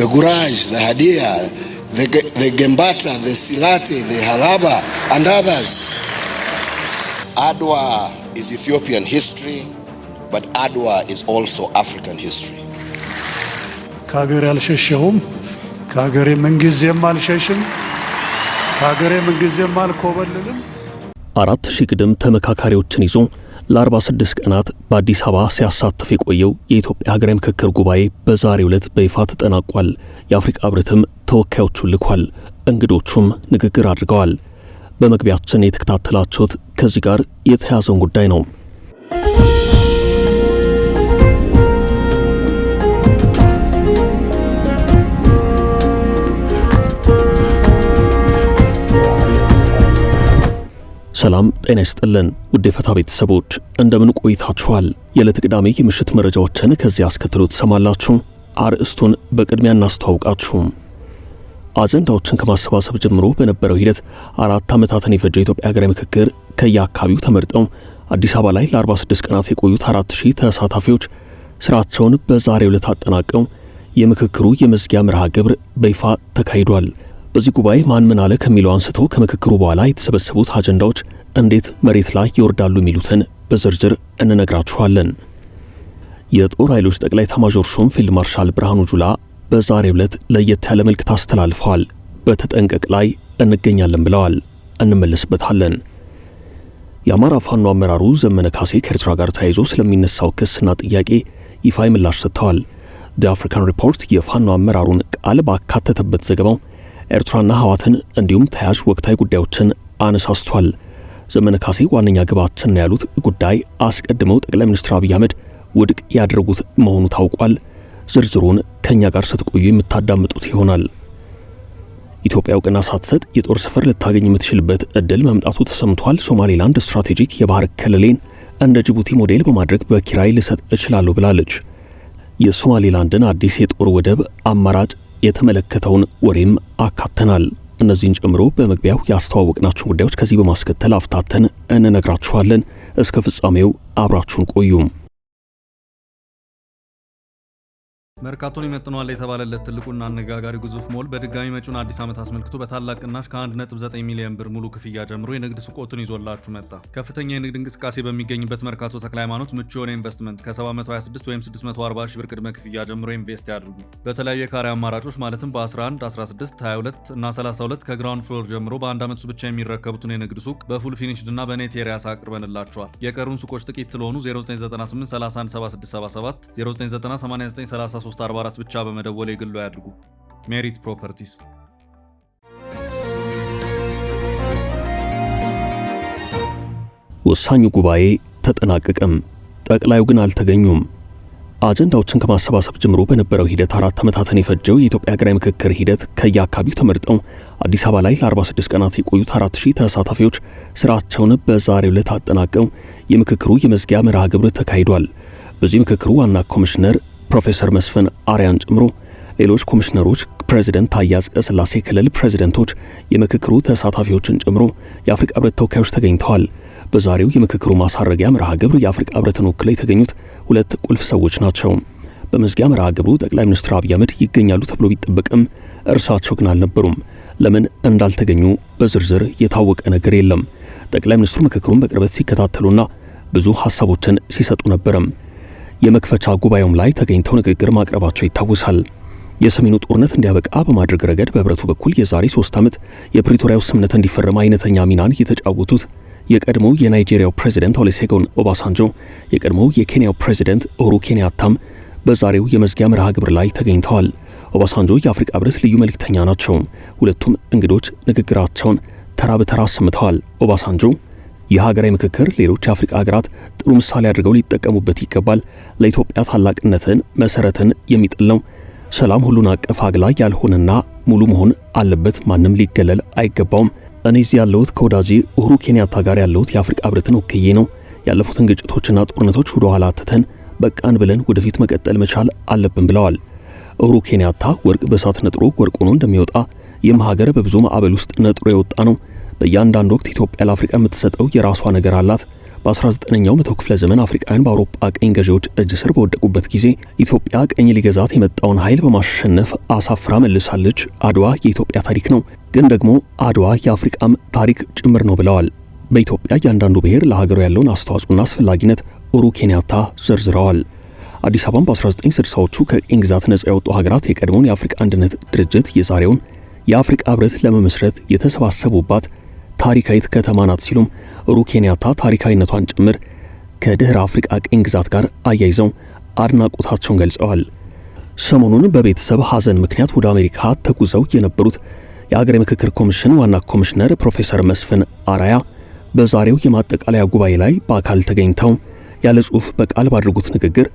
the Guraj, the Hadia, the Gembata, the Silate, the Halaba, and others. Adwa is Ethiopian history, but Adwa is also African history. Kagere al-Sheshehum, Kagere Mengizem al-Sheshim, Kagere Mengizem al-Kobalilum. አራት ሺህ ግድም ተመካካሪዎችን ይዞ ለ46 ቀናት በአዲስ አበባ ሲያሳትፍ የቆየው የኢትዮጵያ ሀገራዊ ምክክር ጉባኤ በዛሬው ዕለት በይፋ ተጠናቋል። የአፍሪካ ህብረትም ተወካዮቹን ልኳል። እንግዶቹም ንግግር አድርገዋል። በመግቢያችን የተከታተላችሁት ከዚህ ጋር የተያያዘውን ጉዳይ ነው። ሰላም ጤና ይስጥልን ውድ የፈታ ቤተሰቦች እንደምን ቆይታችኋል? የዕለት ቅዳሜ የምሽት መረጃዎችን ከዚህ አስከትሎ ተሰማላችሁ። አርዕስቱን በቅድሚያ እናስተዋውቃችሁ። አጀንዳዎችን ከማሰባሰብ ጀምሮ በነበረው ሂደት 4 ዓመታትን የፈጀው የኢትዮጵያ ሀገራዊ ምክክር ከየአካባቢው ተመርጠው አዲስ አበባ ላይ ለ46 ቀናት የቆዩት 4000 ተሳታፊዎች ስራቸውን በዛሬው ዕለት አጠናቀው የምክክሩ የመዝጊያ መርሃ ግብር በይፋ ተካሂዷል። በዚህ ጉባኤ ማን ምን አለ ከሚለው አንስቶ ከምክክሩ በኋላ የተሰበሰቡት አጀንዳዎች እንዴት መሬት ላይ ይወርዳሉ የሚሉትን በዝርዝር እንነግራችኋለን። የጦር ኃይሎች ጠቅላይ ኤታማዦር ሹም ፊልድ ማርሻል ብርሃኑ ጁላ በዛሬው ዕለት ለየት ያለ መልእክት አስተላልፈዋል። በተጠንቀቅ ላይ እንገኛለን ብለዋል። እንመለስበታለን። የአማራ ፋኖ አመራሩ ዘመነ ካሴ ከኤርትራ ጋር ተያይዞ ስለሚነሳው ክስና ጥያቄ ይፋዊ ምላሽ ሰጥተዋል። ዲ አፍሪካን ሪፖርት የፋኖ አመራሩን ቃል ባካተተበት ዘገባው ኤርትራና ህዋትን እንዲሁም ተያዥ ወቅታዊ ጉዳዮችን አነሳስቷል። ዘመነ ካሴ ዋነኛ ግባችን ያሉት ጉዳይ አስቀድመው ጠቅላይ ሚኒስትር አብይ አህመድ ውድቅ ያደረጉት መሆኑ ታውቋል። ዝርዝሩን ከኛ ጋር ስትቆዩ የምታዳምጡት ይሆናል። ኢትዮጵያ እውቅና ሳትሰጥ የጦር ሰፈር ልታገኝ የምትችልበት እድል መምጣቱ ተሰምቷል። ሶማሌላንድ ስትራቴጂክ የባህር ክልሌን እንደ ጅቡቲ ሞዴል በማድረግ በኪራይ ልሰጥ እችላለሁ ብላለች። የሶማሌላንድን አዲስ የጦር ወደብ አማራጭ የተመለከተውን ወሬም አካተናል። እነዚህን ጨምሮ በመግቢያው ያስተዋወቅናችሁ ጉዳዮች ከዚህ በማስከተል አፍታተን እንነግራችኋለን። እስከ ፍጻሜው አብራችሁን ቆዩ። መርካቶን ይመጥነዋል የተባለለት ትልቁና አነጋጋሪ ግዙፍ ሞል በድጋሚ መጪውን አዲስ ዓመት አስመልክቶ በታላቅ ቅናሽ ከ1.9 ሚሊዮን ብር ሙሉ ክፍያ ጀምሮ የንግድ ሱቆችን ይዞላችሁ መጣ። ከፍተኛ የንግድ እንቅስቃሴ በሚገኝበት መርካቶ ተክለ ሃይማኖት ምቹ የሆነ ኢንቨስትመንት ከ726 ወይም 640 ሺህ ብር ቅድመ ክፍያ ጀምሮ ኢንቨስት ያድርጉ። በተለያዩ የካሬ አማራጮች ማለትም በ11፣ 16፣ 22 እና 32 ከግራውንድ ፍሎር ጀምሮ በአንድ ዓመት ብቻ የሚረከቡትን የንግድ ሱቅ በፉል ፊኒሽድ እና በኔት ኤሪያስ አቅርበንላችኋል። የቀሩን ሱቆች ጥቂት ስለሆኑ 0998 31 7677 0998 89 43 ብቻ በመደወል የግሉ ያድርጉ። ሜሪት ፕሮፐርቲስ። ወሳኙ ጉባኤ ተጠናቀቀም። ጠቅላዩ ግን አልተገኙም። አጀንዳዎችን ከማሰባሰብ ጀምሮ በነበረው ሂደት 4 ዓመታትን የፈጀው የኢትዮጵያ ሀገራዊ ምክክር ሂደት ከየአካባቢው ተመርጠው አዲስ አበባ ላይ ለ46 ቀናት የቆዩት 4000 ተሳታፊዎች ስራቸውን በዛሬው ዕለት አጠናቀው የምክክሩ የመዝጊያ መርሃ ግብር ተካሂዷል። በዚህ ምክክሩ ዋና ኮሚሽነር ፕሮፌሰር መስፍን አርያን ጨምሮ ሌሎች ኮሚሽነሮች፣ ፕሬዝዳንት ታዬ አጽቀሥላሴ ክልል ፕሬዝዳንቶች፣ የምክክሩ ተሳታፊዎችን ጨምሮ የአፍሪካ ህብረት ተወካዮች ተገኝተዋል። በዛሬው የምክክሩ ማሳረጊያ መርሃ ግብር የአፍሪካ ህብረትን ወክለው የተገኙት 2 ቁልፍ ሰዎች ናቸው። በመዝጊያ መርሃ ግብሩ ጠቅላይ ሚኒስትር አብይ አህመድ ይገኛሉ ተብሎ ቢጠበቅም እርሳቸው ግን አልነበሩም። ለምን እንዳልተገኙ በዝርዝር የታወቀ ነገር የለም። ጠቅላይ ሚኒስትሩ ምክክሩን በቅርበት ሲከታተሉና ብዙ ሐሳቦችን ሲሰጡ ነበርም። የመክፈቻ ጉባኤውም ላይ ተገኝተው ንግግር ማቅረባቸው ይታወሳል። የሰሜኑ ጦርነት እንዲያበቃ በማድረግ ረገድ በህብረቱ በኩል የዛሬ 3 ዓመት የፕሪቶሪያው ስምምነት እንዲፈረም አይነተኛ ሚናን የተጫወቱት የቀድሞው የናይጄሪያው ፕሬዝዳንት ኦሉሴጉን ኦባሳንጆ፣ የቀድሞው የኬንያው ፕሬዝዳንት ኡሁሩ ኬንያታም በዛሬው የመዝጊያ መርሃ ግብር ላይ ተገኝተዋል። ኦባሳንጆ የአፍሪካ ህብረት ልዩ መልእክተኛ ናቸው። ሁለቱም እንግዶች ንግግራቸውን ተራ በተራ አሰምተዋል። ኦባሳንጆ የሀገራዊ ምክክር ሌሎች የአፍሪካ ሀገራት ጥሩ ምሳሌ አድርገው ሊጠቀሙበት ይገባል። ለኢትዮጵያ ታላቅነትን መሰረትን የሚጥል ነው። ሰላም ሁሉን አቀፍ አግላይ ያልሆነና ሙሉ መሆን አለበት። ማንም ሊገለል አይገባውም። እኔ እዚህ ያለሁት ከወዳጄ ኡሁሩ ኬንያታ ጋር ያለሁት የአፍሪካ ህብረትን ወክዬ ነው። ያለፉትን ግጭቶችና ጦርነቶች ወደ ኋላ ትተን በቃን ብለን ወደፊት መቀጠል መቻል አለብን ብለዋል። ኡሁሩ ኬንያታ ወርቅ በእሳት ነጥሮ ወርቅ ሆኖ እንደሚወጣ ይህም ሀገር በብዙ ማዕበል ውስጥ ነጥሮ የወጣ ነው። በእያንዳንዱ ወቅት ኢትዮጵያ ለአፍሪካ የምትሰጠው የራሷ ነገር አላት። በ19ኛው መቶ ክፍለ ዘመን አፍሪካውያን በአውሮፓ ቅኝ ገዢዎች እጅ ስር በወደቁበት ጊዜ ኢትዮጵያ ቅኝ ሊገዛት የመጣውን ኃይል በማሸነፍ አሳፍራ መልሳለች። አድዋ የኢትዮጵያ ታሪክ ነው፣ ግን ደግሞ አድዋ የአፍሪካም ታሪክ ጭምር ነው ብለዋል። በኢትዮጵያ እያንዳንዱ ብሔር ለሀገሩ ያለውን አስተዋጽኦና አስፈላጊነት ኡሁሩ ኬንያታ ዘርዝረዋል። አዲስ አበባን በ1960ዎቹ ከቅኝ ግዛት ነጻ የወጡ ሀገራት የቀድሞውን የአፍሪካ አንድነት ድርጅት የዛሬውን የአፍሪካ ህብረት ለመመስረት የተሰባሰቡባት ታሪካዊት ከተማ ናት ሲሉም ኡሁሩ ኬንያታ ታሪካዊነቷን ጭምር ከድህረ አፍሪካ ቅኝ ግዛት ጋር አያይዘው አድናቆታቸውን ገልጸዋል። ሰሞኑን በቤተሰብ ሐዘን ምክንያት ወደ አሜሪካ ተጉዘው የነበሩት የሀገር ምክክር ኮሚሽን ዋና ኮሚሽነር ፕሮፌሰር መስፍን አራያ በዛሬው የማጠቃለያ ጉባኤ ላይ በአካል ተገኝተው ያለ ጽሑፍ በቃል ባድርጉት ንግግር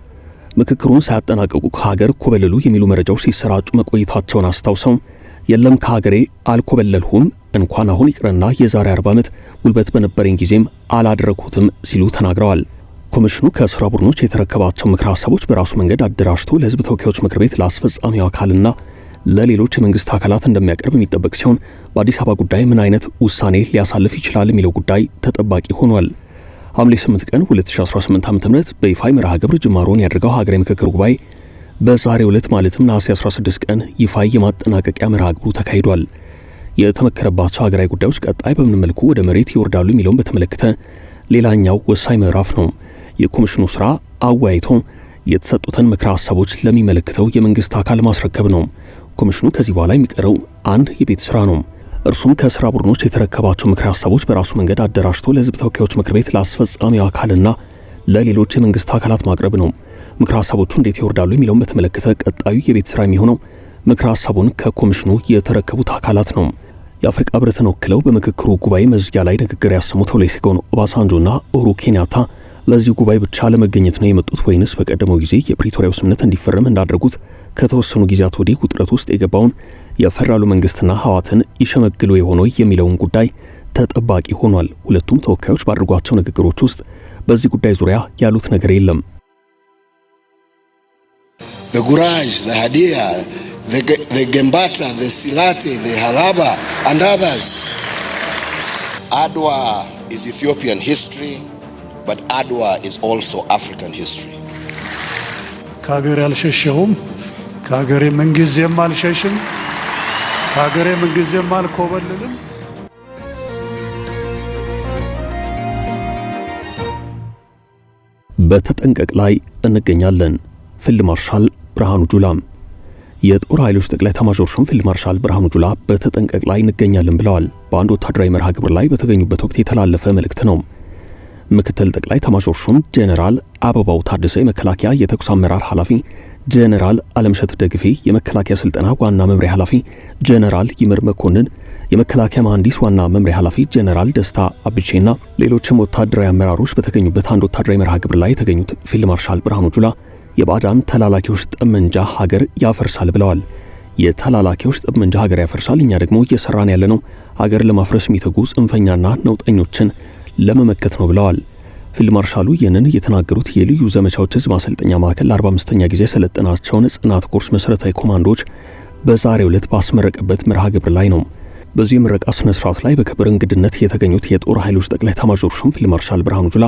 ምክክሩን ሳያጠናቀቁ ከሀገር ኮበለሉ የሚሉ መረጃዎች ሲሰራጩ መቆየታቸውን አስታውሰው የለም ከሀገሬ አልኮበለልሁም፣ እንኳን አሁን ይቅርና የዛሬ 40 ዓመት ጉልበት በነበረኝ ጊዜም አላደረግሁትም ሲሉ ተናግረዋል። ኮሚሽኑ ከስራ ቡድኖች የተረከባቸው ምክር ሀሳቦች በራሱ መንገድ አደራጅቶ ለሕዝብ ተወካዮች ምክር ቤት ለአስፈጻሚው አካልና ለሌሎች የመንግስት አካላት እንደሚያቀርብ የሚጠበቅ ሲሆን በአዲስ አበባ ጉዳይ ምን አይነት ውሳኔ ሊያሳልፍ ይችላል የሚለው ጉዳይ ተጠባቂ ሆኗል። ሐምሌ 8 ቀን 2018 ዓ.ም በይፋ መርሃ ግብር ጅማሮን ያደረገው ሀገራዊ ምክክር ጉባኤ በዛሬው ዕለት ማለትም ነሐሴ 16 ቀን ይፋ የማጠናቀቂያ መርሃ ግብሩ ተካሂዷል። የተመከረባቸው ሀገራዊ ጉዳዮች ቀጣይ በምን መልኩ ወደ መሬት ይወርዳሉ የሚለውን በተመለከተ ሌላኛው ወሳኝ ምዕራፍ ነው። የኮሚሽኑ ስራ አወያይቶ የተሰጡትን ምክረ ሀሳቦች ለሚመለከተው የመንግስት አካል ማስረከብ ነው። ኮሚሽኑ ከዚህ በኋላ የሚቀረው አንድ የቤት ስራ ነው። እርሱም ከስራ ቡድኖች የተረከባቸው ምክረ ሀሳቦች በራሱ መንገድ አደራጅቶ ለሕዝብ ተወካዮች ምክር ቤት ለአስፈጻሚው አካልና ለሌሎች የመንግስት አካላት ማቅረብ ነው። ምክረ ሀሳቦቹ እንዴት ይወርዳሉ የሚለውን በተመለከተ ቀጣዩ የቤት ስራ የሚሆነው ምክረ ሀሳቡን ከኮሚሽኑ የተረከቡት አካላት ነው። የአፍሪካ ህብረትን ወክለው በምክክሩ ጉባኤ መዝጊያ ላይ ንግግር ያሰሙት ኦሉሴጉን ኦባሳንጆና ኡሁሩ ኬንያታ ለዚህ ጉባኤ ብቻ ለመገኘት ነው የመጡት ወይንስ በቀደመው ጊዜ የፕሪቶሪያው ስምምነት እንዲፈረም እንዳደረጉት ከተወሰኑ ጊዜያት ወዲህ ውጥረት ውስጥ የገባውን የፌደራሉ መንግስትና ህወሓትን ይሸመግሉ የሆነው የሚለውን ጉዳይ ተጠባቂ ሆኗል። ሁለቱም ተወካዮች ባደረጓቸው ንግግሮች ውስጥ በዚህ ጉዳይ ዙሪያ ያሉት ነገር የለም። The Guraj, the Hadia, the Gembata, the Silate, the Halaba and others. Adwa is Ethiopian history, but Adwa is also African history. ከሀገሬ አልሸሸሁም፣ ከሀገሬ ምንጊዜም አልሸሽም፣ ከሀገሬ ምንጊዜም አልኮበልልም። በተጠንቀቅ ላይ እንገኛለን። ፊልድ ማርሻል ብርሃኑ ጁላ። የጦር ኃይሎች ጠቅላይ ኤታማዦር ሹም ፊልድ ማርሻል ብርሃኑ ጁላ በተጠንቀቅ ላይ እንገኛለን ብለዋል። በአንድ ወታደራዊ መርሃ ግብር ላይ በተገኙበት ወቅት የተላለፈ መልእክት ነው። ምክትል ጠቅላይ ኤታማዦር ሹም ጄኔራል አበባው ታደሰ የመከላከያ የተኩስ አመራር ኃላፊ፣ ጄኔራል አለምሸት ደግፌ የመከላከያ ስልጠና ዋና መምሪያ ኃላፊ፣ ጄኔራል ይምር መኮንን የመከላከያ መሐንዲስ ዋና መምሪያ ኃላፊ፣ ጄኔራል ደስታ አብቼና ሌሎችም ወታደራዊ አመራሮች በተገኙበት አንድ ወታደራዊ መርሃ ግብር ላይ የተገኙት ፊልድ ማርሻል ብርሃኑ ጁላ የባዕዳን ተላላኪዎች ጠመንጃ ሀገር ያፈርሳል ብለዋል። የተላላኪዎች ጠመንጃ ሀገር ያፈርሳል፣ እኛ ደግሞ እየሰራን ያለነው ሀገር ለማፍረስ የሚተጉ ጽንፈኛና ነውጠኞችን ለመመከት ነው ብለዋል። ፊልድ ማርሻሉ ይህንን የተናገሩት የልዩ ዘመቻዎች ህዝብ ማሰልጠኛ ማዕከል ለ45ኛ ጊዜ ሰለጠናቸውን ጽናት ኮርስ መሰረታዊ ኮማንዶዎች በዛሬው ዕለት ባስመረቀበት መርሃ ግብር ላይ ነው። በዚህ ምረቃ ስነ ስርዓት ላይ በክብር እንግድነት የተገኙት የጦር ኃይሎች ጠቅላይ ኤታማዦር ሹም ፊልድ ማርሻል ብርሃኑ ጁላ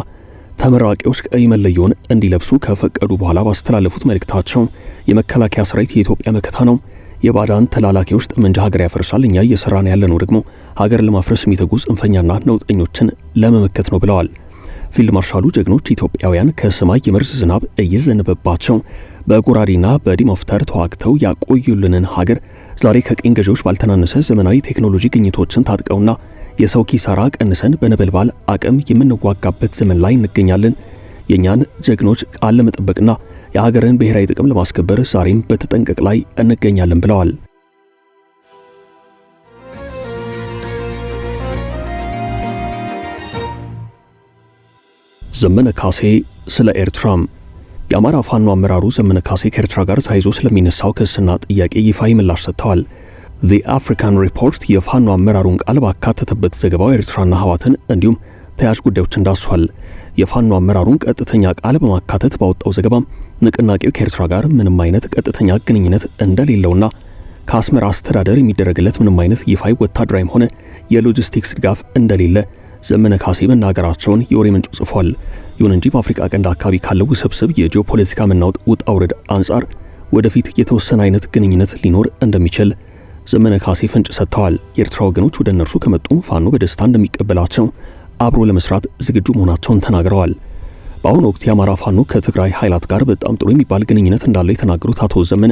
ተመራቂዎች ቀይ መለዮን እንዲለብሱ ከፈቀዱ በኋላ ባስተላለፉት መልእክታቸው የመከላከያ ሰራዊት የኢትዮጵያ መከታ ነው፣ የባዕዳን ተላላኪዎች ጠመንጃ ሀገር ያፈርሳል፣ እኛ እየሰራን ያለነው ደግሞ ሀገር ለማፍረስ የሚተጉ ጽንፈኛና ነውጠኞችን ለመመከት ነው ብለዋል። ፊልድ ማርሻሉ ጀግኖች ኢትዮጵያውያን ከሰማይ የመርዝ ዝናብ እየዘነበባቸው በጎራዴና በዲሞፍተር ተዋግተው ያቆዩልንን ሀገር ዛሬ ከቅኝ ገዢዎች ባልተናነሰ ዘመናዊ ቴክኖሎጂ ግኝቶችን ታጥቀውና የሰው ኪሳራ ቀንሰን በነበልባል አቅም የምንዋጋበት ዘመን ላይ እንገኛለን። የኛን ጀግኖች ቃል ለመጠበቅና የሀገርን ብሔራዊ ጥቅም ለማስከበር ዛሬም በተጠንቀቅ ላይ እንገኛለን ብለዋል። ዘመነ ካሴ ስለ ኤርትራም። የአማራ ፋኖ አመራሩ ዘመነ ካሴ ከኤርትራ ጋር ተያይዞ ስለሚነሳው ክስና ጥያቄ ይፋዊ ምላሽ ሰጥተዋል። ዘ አፍሪካን ሪፖርት የፋኖ አመራሩን ቃል ባካተተበት ዘገባው ኤርትራና ህወሓትን እንዲሁም ተያያዥ ጉዳዮችን ዳስሷል። የፋኖ አመራሩን ቀጥተኛ ቃል በማካተት ባወጣው ዘገባ ንቅናቄው ከኤርትራ ጋር ምንም አይነት ቀጥተኛ ግንኙነት እንደሌለውና ከአስመራ አስተዳደር የሚደረግለት ምንም አይነት ይፋዊ ወታደራዊም ሆነ የሎጂስቲክስ ድጋፍ እንደሌለ ዘመነ ካሴ መናገራቸውን የወሬ ምንጩ ጽፏል። ይሁን እንጂ በአፍሪካ ቀንድ አካባቢ ካለው ውስብስብ የጂኦፖለቲካ መናወጥ ውጣ ውረድ አንጻር ወደፊት የተወሰነ አይነት ግንኙነት ሊኖር እንደሚችል ዘመነ ካሴ ፍንጭ ሰጥተዋል። የኤርትራ ወገኖች ወደ እነርሱ ከመጡ ፋኖ በደስታ እንደሚቀበላቸው፣ አብሮ ለመስራት ዝግጁ መሆናቸውን ተናግረዋል። በአሁኑ ወቅት የአማራ ፋኖ ከትግራይ ኃይላት ጋር በጣም ጥሩ የሚባል ግንኙነት እንዳለው የተናገሩት አቶ ዘመነ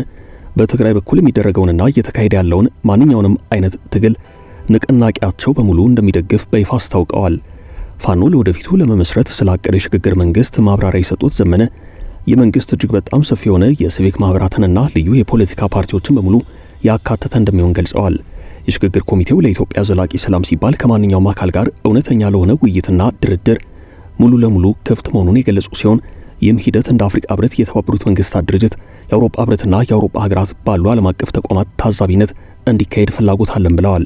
በትግራይ በኩል የሚደረገውንና እየተካሄደ ያለውን ማንኛውንም አይነት ትግል ንቅናቄያቸው በሙሉ እንደሚደግፍ በይፋ አስታውቀዋል። ፋኖ ለወደፊቱ ለመመስረት ስላቀደ የሽግግር መንግስት ማብራሪያ የሰጡት ዘመነ የመንግስት እጅግ በጣም ሰፊ የሆነ የሲቪክ ማህበራትንና ልዩ የፖለቲካ ፓርቲዎችን በሙሉ ያካተተ እንደሚሆን ገልጸዋል። የሽግግር ኮሚቴው ለኢትዮጵያ ዘላቂ ሰላም ሲባል ከማንኛውም አካል ጋር እውነተኛ ለሆነ ውይይትና ድርድር ሙሉ ለሙሉ ክፍት መሆኑን የገለጹ ሲሆን ይህም ሂደት እንደ አፍሪካ ህብረት፣ የተባበሩት መንግስታት ድርጅት፣ የአውሮፓ ህብረትና የአውሮፓ ሀገራት ባሉ ዓለም አቀፍ ተቋማት ታዛቢነት እንዲካሄድ ፍላጎት አለን ብለዋል።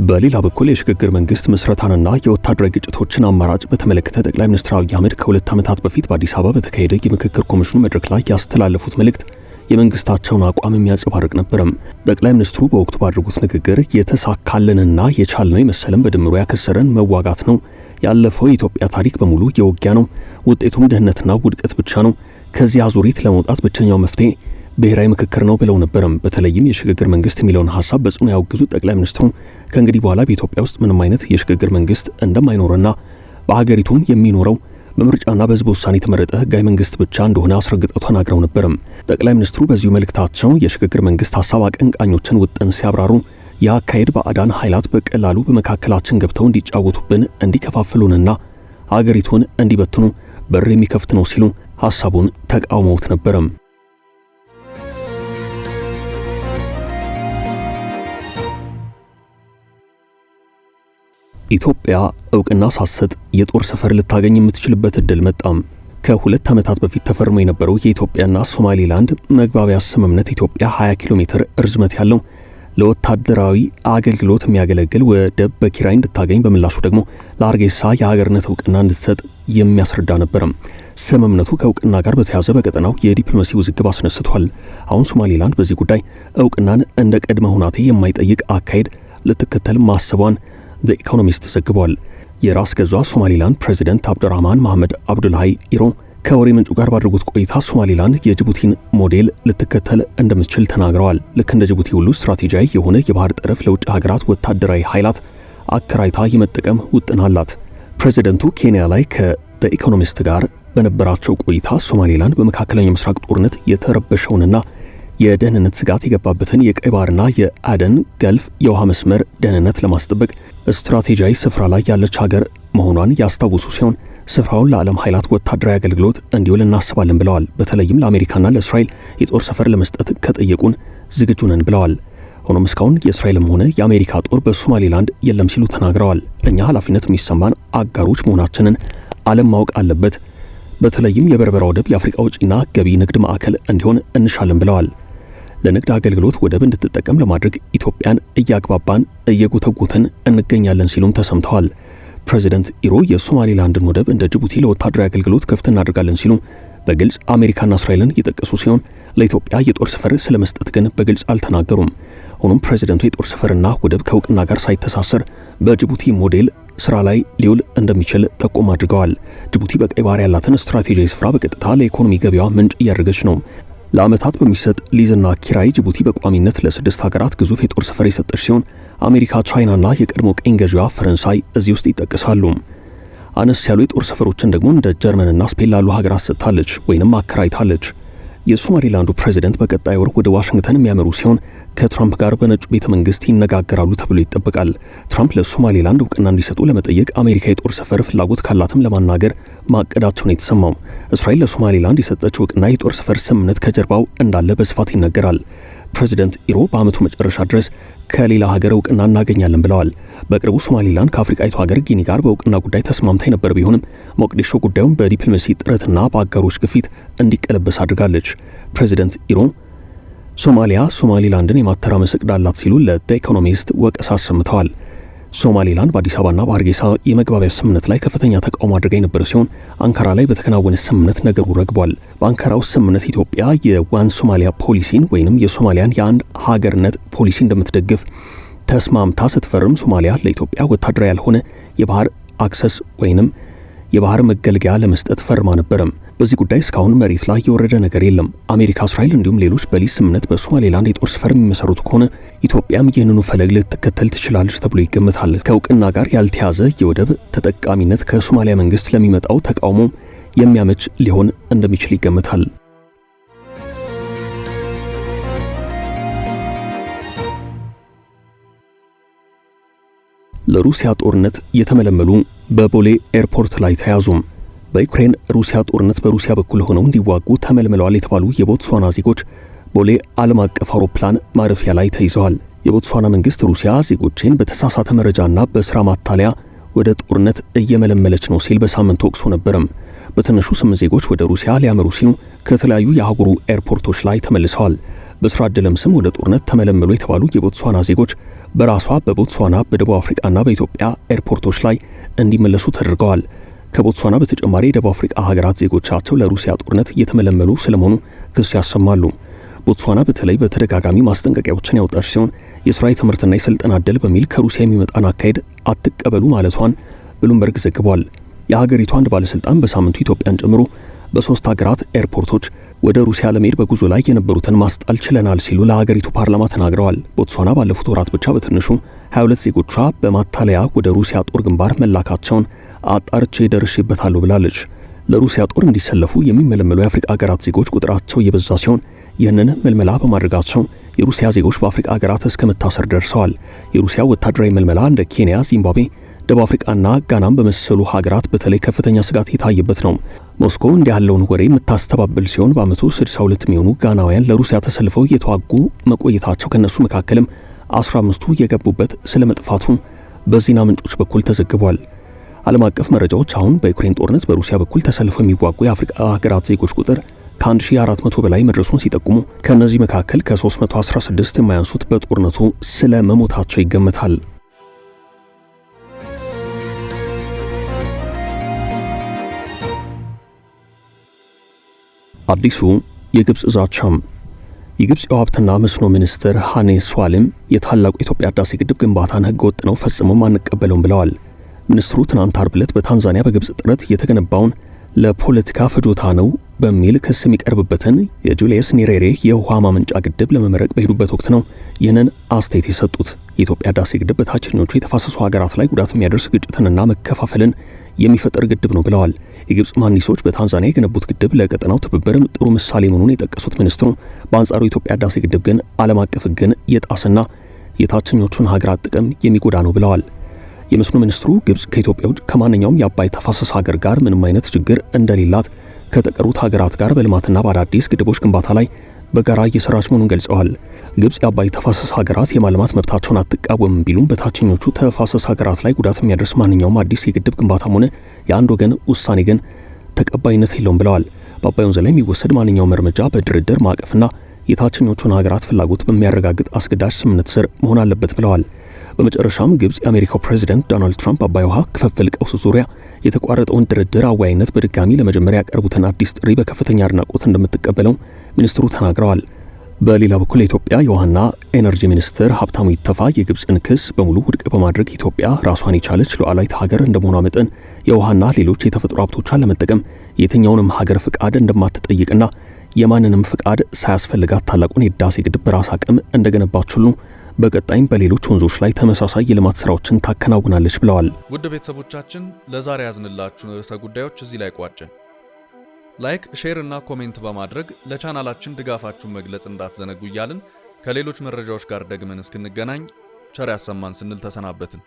በሌላ በኩል የሽግግር መንግስት ምስረታንና የወታደራዊ ግጭቶችን አማራጭ በተመለከተ ጠቅላይ ሚኒስትር አብይ አህመድ ከ2 ዓመታት በፊት በአዲስ አበባ በተካሄደ የምክክር ኮሚሽኑ መድረክ ላይ ያስተላለፉት መልእክት የመንግስታቸውን አቋም የሚያንጸባርቅ ነበርም። ጠቅላይ ሚኒስትሩ በወቅቱ ባደረጉት ንግግር የተሳካልንና የቻልነው የመሰለን በድምሩ ያከሰረን መዋጋት ነው። ያለፈው የኢትዮጵያ ታሪክ በሙሉ የውጊያ ነው። ውጤቱም ድህነትና ውድቀት ብቻ ነው። ከዚህ አዙሪት ለመውጣት ብቸኛው መፍትሄ ብሔራዊ ምክክር ነው ብለው ነበርም። በተለይም የሽግግር መንግስት የሚለውን ሐሳብ በጽኑ ያወግዙት ጠቅላይ ሚኒስትሩ ከእንግዲህ በኋላ በኢትዮጵያ ውስጥ ምንም አይነት የሽግግር መንግስት እንደማይኖርና በሀገሪቱም የሚኖረው በምርጫና በህዝብ ውሳኔ የተመረጠ ህጋዊ መንግስት ብቻ እንደሆነ አስረግጠው ተናግረው ነበርም። ጠቅላይ ሚኒስትሩ በዚሁ መልእክታቸው የሽግግር መንግስት ሐሳብ አቀንቃኞችን ውጥን ሲያብራሩ የአካሄድ ባዕዳን ኃይላት በቀላሉ በመካከላችን ገብተው እንዲጫወቱብን፣ እንዲከፋፍሉንና ሀገሪቱን እንዲበትኑ በር የሚከፍት ነው ሲሉ ሐሳቡን ተቃውመውት ነበርም። ኢትዮጵያ እውቅና ሳትሰጥ የጦር ሰፈር ልታገኝ የምትችልበት እድል መጣም። ከ2 ዓመታት በፊት ተፈርሞ የነበረው የኢትዮጵያና ሶማሌላንድ መግባቢያ ስምምነት ኢትዮጵያ 20 ኪሎ ሜትር ርዝመት ያለው ለወታደራዊ አገልግሎት የሚያገለግል ወደብ በኪራይ እንድታገኝ፣ በምላሹ ደግሞ ለሀርጌሳ የሀገርነት እውቅና እንድትሰጥ የሚያስረዳ ነበርም። ስምምነቱ ከእውቅና ጋር በተያያዘ በቀጠናው የዲፕሎማሲ ውዝግብ አስነስቷል። አሁን ሶማሌላንድ በዚህ ጉዳይ እውቅናን እንደ ቅድመ ሁናቴ የማይጠይቅ አካሄድ ልትከተል ማሰቧን ዘ ኢኮኖሚስት ዘግቧል። የራስ ገዟ ሶማሌላንድ ፕሬዚደንት አብዱራህማን መሐመድ አብዱልሃይ ኢሮ ከወሬ ምንጩ ጋር ባደረጉት ቆይታ ሶማሌላንድ የጅቡቲን ሞዴል ልትከተል እንደምትችል ተናግረዋል። ልክ እንደ ጅቡቲ ሁሉ ስትራቴጂያዊ የሆነ የባህር ጠረፍ ለውጭ ሀገራት ወታደራዊ ኃይላት አከራይታ የመጠቀም ውጥን አላት። ፕሬዚደንቱ ኬንያ ላይ ከዘ ኢኮኖሚስት ጋር በነበራቸው ቆይታ ሶማሌላንድ በመካከለኛው ምስራቅ ጦርነት የተረበሸውንና የደህንነት ስጋት የገባበትን የቀይ ባህርና የአደን ገልፍ የውሃ መስመር ደህንነት ለማስጠበቅ ስትራቴጂያዊ ስፍራ ላይ ያለች ሀገር መሆኗን ያስታውሱ ሲሆን ስፍራውን ለዓለም ኃይላት ወታደራዊ አገልግሎት እንዲውል እናስባለን ብለዋል። በተለይም ለአሜሪካና ለእስራኤል የጦር ሰፈር ለመስጠት ከጠየቁን ዝግጁ ነን ብለዋል። ሆኖም እስካሁን የእስራኤልም ሆነ የአሜሪካ ጦር በሶማሌላንድ የለም ሲሉ ተናግረዋል። እኛ ኃላፊነት የሚሰማን አጋሮች መሆናችንን ዓለም ማወቅ አለበት። በተለይም የበርበራ ወደብ የአፍሪካ ውጪና ገቢ ንግድ ማዕከል እንዲሆን እንሻለን ብለዋል። ለንግድ አገልግሎት ወደብ እንድትጠቀም ለማድረግ ኢትዮጵያን እያግባባን እየጎተጎተን እንገኛለን ሲሉም ተሰምተዋል። ፕሬዚደንት ኢሮ የሶማሌላንድን ወደብ እንደ ጅቡቲ ለወታደራዊ አገልግሎት ክፍት እናደርጋለን ሲሉ በግልጽ አሜሪካና እስራኤልን እየጠቀሱ ሲሆን ለኢትዮጵያ የጦር ሰፈር ስለመስጠት ግን በግልጽ አልተናገሩም። ሆኖም ፕሬዚደንቱ የጦር ሰፈርና ወደብ ከእውቅና ጋር ሳይተሳሰር በጅቡቲ ሞዴል ስራ ላይ ሊውል እንደሚችል ጠቆም አድርገዋል። ጅቡቲ በቀይ ባህር ያላትን ስትራቴጂያዊ ስፍራ በቀጥታ ለኢኮኖሚ ገበያዋ ምንጭ እያደረገች ነው። ለዓመታት በሚሰጥ ሊዝና ኪራይ ጅቡቲ በቋሚነት ለ6 ሀገራት ግዙፍ የጦር ሰፈር የሰጠች ሲሆን አሜሪካ፣ ቻይናና የቀድሞ ቅኝ ገዢዋ ፈረንሳይ እዚህ ውስጥ ይጠቀሳሉ። አነስ ያሉ የጦር ሰፈሮችን ደግሞ እንደ ጀርመንና ስፔን ላሉ ሀገራት ሰጥታለች ወይንም አከራይታለች። የሶማሌላንዱ ፕሬዚደንት በቀጣይ ወር ወደ ዋሽንግተን የሚያመሩ ሲሆን ከትራምፕ ጋር በነጩ ቤተ መንግስት ይነጋገራሉ ተብሎ ይጠበቃል። ትራምፕ ለሶማሌላንድ እውቅና እንዲሰጡ ለመጠየቅ አሜሪካ የጦር ሰፈር ፍላጎት ካላትም ለማናገር ማቀዳቸውን የተሰማው። እስራኤል ለሶማሌላንድ የሰጠችው እውቅና የጦር ሰፈር ስምምነት ከጀርባው እንዳለ በስፋት ይነገራል። ፕሬዚደንት ኢሮ በዓመቱ መጨረሻ ድረስ ከሌላ ሀገር እውቅና እናገኛለን ብለዋል። በቅርቡ ሶማሌላንድ ከአፍሪካዊቱ ሀገር ጊኒ ጋር በእውቅና ጉዳይ ተስማምታ የነበር ቢሆንም ሞቃዲሾ ጉዳዩን በዲፕሎማሲ ጥረትና በአጋሮች ግፊት እንዲቀለበስ አድርጋለች። ፕሬዚደንት ኢሮ ሶማሊያ ሶማሌላንድን የማተራመስ እቅድ አላት ሲሉ ለዘ ኢኮኖሚስት ወቀሳ አሰምተዋል። ሶማሌላንድ በአዲስ አበባና በሀርጌሳ የመግባቢያ ስምምነት ላይ ከፍተኛ ተቃውሞ አድርጋ የነበረ ሲሆን አንካራ ላይ በተከናወነ ስምምነት ነገሩ ረግቧል። በአንካራው ስምምነት ኢትዮጵያ የዋን ሶማሊያ ፖሊሲን ወይንም የሶማሊያን የአንድ ሀገርነት ፖሊሲ እንደምትደግፍ ተስማምታ ስትፈርም ሶማሊያ ለኢትዮጵያ ወታደራዊ ያልሆነ የባህር አክሰስ ወይንም የባህር መገልገያ ለመስጠት ፈርማ ነበርም። በዚህ ጉዳይ እስካሁን መሬት ላይ የወረደ ነገር የለም። አሜሪካ፣ እስራኤል እንዲሁም ሌሎች በሊዝ ስምምነት በሶማሌላንድ የጦር ሰፈር የሚመሰሩት ከሆነ ኢትዮጵያም ይህንኑ ፈለግ ልትከተል ትችላለች ተብሎ ይገመታል። ከእውቅና ጋር ያልተያዘ የወደብ ተጠቃሚነት ከሶማሊያ መንግስት ለሚመጣው ተቃውሞ የሚያመች ሊሆን እንደሚችል ይገመታል። ለሩሲያ ጦርነት የተመለመሉ በቦሌ ኤርፖርት ላይ ተያዙም። በዩክሬን ሩሲያ ጦርነት በሩሲያ በኩል ሆነው እንዲዋጉ ተመልምለዋል የተባሉ የቦትስዋና ዜጎች ቦሌ ዓለም አቀፍ አውሮፕላን ማረፊያ ላይ ተይዘዋል። የቦትስዋና መንግስት ሩሲያ ዜጎችን በተሳሳተ መረጃና በስራ ማታለያ ወደ ጦርነት እየመለመለች ነው ሲል በሳምንት ወቅሶ ነበርም። በትንሹ 8 ዜጎች ወደ ሩሲያ ሊያመሩ ሲሉ ከተለያዩ የአህጉሩ ኤርፖርቶች ላይ ተመልሰዋል። በስራ ዕድልም ስም ወደ ጦርነት ተመለመሉ የተባሉ የቦትስዋና ዜጎች በራሷ በቦትስዋና በደቡብ አፍሪካና በኢትዮጵያ ኤርፖርቶች ላይ እንዲመለሱ ተደርገዋል። ከቦትስዋና በተጨማሪ የደቡብ አፍሪካ ሀገራት ዜጎቻቸው ለሩሲያ ጦርነት እየተመለመሉ ስለመሆኑ ክስ ያሰማሉ። ቦትስዋና በተለይ በተደጋጋሚ ማስጠንቀቂያዎችን ያወጣች ሲሆን የስራ የትምህርትና የስልጠና ዕድል በሚል ከሩሲያ የሚመጣን አካሄድ አትቀበሉ ማለቷን ብሉምበርግ ዘግቧል። የሀገሪቱ አንድ ባለስልጣን በሳምንቱ ኢትዮጵያን ጨምሮ በ3 ሀገራት ኤርፖርቶች ወደ ሩሲያ ለመሄድ በጉዞ ላይ የነበሩትን ማስጣል ችለናል ሲሉ ለሀገሪቱ ፓርላማ ተናግረዋል። ቦትስዋና ባለፉት ወራት ብቻ በትንሹ 22 ዜጎቿ በማታለያ ወደ ሩሲያ ጦር ግንባር መላካቸውን አጣርቼ ደርሼበታለሁ ብላለች። ለሩሲያ ጦር እንዲሰለፉ የሚመለመሉ የአፍሪካ ሀገራት ዜጎች ቁጥራቸው የበዛ ሲሆን ይህንን መልመላ በማድረጋቸው የሩሲያ ዜጎች በአፍሪካ ሀገራት እስከ መታሰር ደርሰዋል። የሩሲያ ወታደራዊ መልመላ እንደ ኬንያ፣ ዚምባብዌ፣ ደቡብ አፍሪካና ጋናም በመሰሉ ሀገራት በተለይ ከፍተኛ ስጋት የታየበት ነው። ሞስኮ እንዲህ ያለውን ወሬ የምታስተባብል ሲሆን በአመቱ 62 የሚሆኑ ጋናውያን ለሩሲያ ተሰልፈው እየተዋጉ መቆየታቸው ከነሱ መካከልም 15ቱ የገቡበት ስለመጥፋቱ በዜና ምንጮች በኩል ተዘግቧል። ዓለም አቀፍ መረጃዎች አሁን በዩክሬን ጦርነት በሩሲያ በኩል ተሰልፈው የሚዋጉ የአፍሪካ ሀገራት ዜጎች ቁጥር ከ1400 በላይ መድረሱን ሲጠቁሙ ከነዚህ መካከል ከ316 የማያንሱት በጦርነቱ ስለ መሞታቸው ይገመታል። አዲሱ የግብጽ ዛቻም። የግብጽ የውሃ ሀብትና መስኖ ሚኒስትር ሃኔ ሷሊም የታላቁ የኢትዮጵያ ህዳሴ ግድብ ግንባታን ህገወጥ ነው ፈጽሞም አንቀበለውም ብለዋል። ሚኒስትሩ ትናንት አርብ ዕለት በታንዛኒያ በግብጽ ጥረት የተገነባውን ለፖለቲካ ፍጆታ ነው በሚል ክስ የሚቀርብበትን የጁሊየስ ኒሬሬ የውሃ ማመንጫ ግድብ ለመመረቅ በሄዱበት ወቅት ነው ይህንን አስተያየት የሰጡት። የኢትዮጵያ ህዳሴ ግድብ በታችኞቹ የተፋሰሱ ሀገራት ላይ ጉዳት የሚያደርስ ግጭትንና መከፋፈልን የሚፈጠር ግድብ ነው ብለዋል። የግብጽ መሐንዲሶች በታንዛኒያ የገነቡት ግድብ ለቀጠናው ትብብርም ጥሩ ምሳሌ መሆኑን የጠቀሱት ሚኒስትሩ በአንጻሩ የኢትዮጵያ ህዳሴ ግድብ ግን ዓለም አቀፍ ህግን የጣስና የታችኞቹን ሀገራት ጥቅም የሚጎዳ ነው ብለዋል። የመስኖ ሚኒስትሩ ግብጽ ከኢትዮጵያ ውጭ ከማንኛውም የአባይ ተፋሰስ ሀገር ጋር ምንም አይነት ችግር እንደሌላት ከተቀሩት ሀገራት ጋር በልማትና በአዳዲስ ግድቦች ግንባታ ላይ በጋራ እየሰራች መሆኑን ገልጸዋል። ግብጽ የአባይ ተፋሰስ ሀገራት የማልማት መብታቸውን አትቃወምም ቢሉም በታችኞቹ ተፋሰስ ሀገራት ላይ ጉዳት የሚያደርስ ማንኛውም አዲስ የግድብ ግንባታም ሆነ የአንድ ወገን ውሳኔ ግን ተቀባይነት የለውም ብለዋል። በአባይ ወንዝ ላይ የሚወሰድ ማንኛውም እርምጃ በድርድር ማዕቀፍና የታችኞቹን ሀገራት ፍላጎት በሚያረጋግጥ አስገዳጅ ስምምነት ስር መሆን አለበት ብለዋል። በመጨረሻም ግብጽ የአሜሪካው ፕሬዝዳንት ዶናልድ ትራምፕ አባይ ውሃ ክፍፍል ቀውስ ዙሪያ የተቋረጠውን ድርድር አወያይነት በድጋሚ ለመጀመሪያ ያቀርቡትን አዲስ ጥሪ በከፍተኛ አድናቆት እንደምትቀበለው ሚኒስትሩ ተናግረዋል። በሌላ በኩል የኢትዮጵያ የውሃና ኤነርጂ ሚኒስትር ሀብታሙ ኢተፋ የግብጽን ክስ በሙሉ ውድቅ በማድረግ ኢትዮጵያ ራሷን የቻለች ሉዓላዊት ሀገር እንደመሆኗ መጠን የውሃና ሌሎች የተፈጥሮ ሀብቶቿን ለመጠቀም የትኛውንም ሀገር ፍቃድ እንደማትጠይቅና የማንንም ፍቃድ ሳያስፈልጋት ታላቁን የህዳሴ ግድብ በራስ አቅም እንደገነባች ሁሉ በቀጣይም በሌሎች ወንዞች ላይ ተመሳሳይ የልማት ስራዎችን ታከናውናለች ብለዋል። ውድ ቤተሰቦቻችን ለዛሬ ያዝንላችሁን ርዕሰ ጉዳዮች እዚህ ላይ ቋጨን። ላይክ፣ ሼር እና ኮሜንት በማድረግ ለቻናላችን ድጋፋችሁን መግለጽ እንዳትዘነጉ እያልን ከሌሎች መረጃዎች ጋር ደግመን እስክንገናኝ ቸር ያሰማን ስንል ተሰናበትን።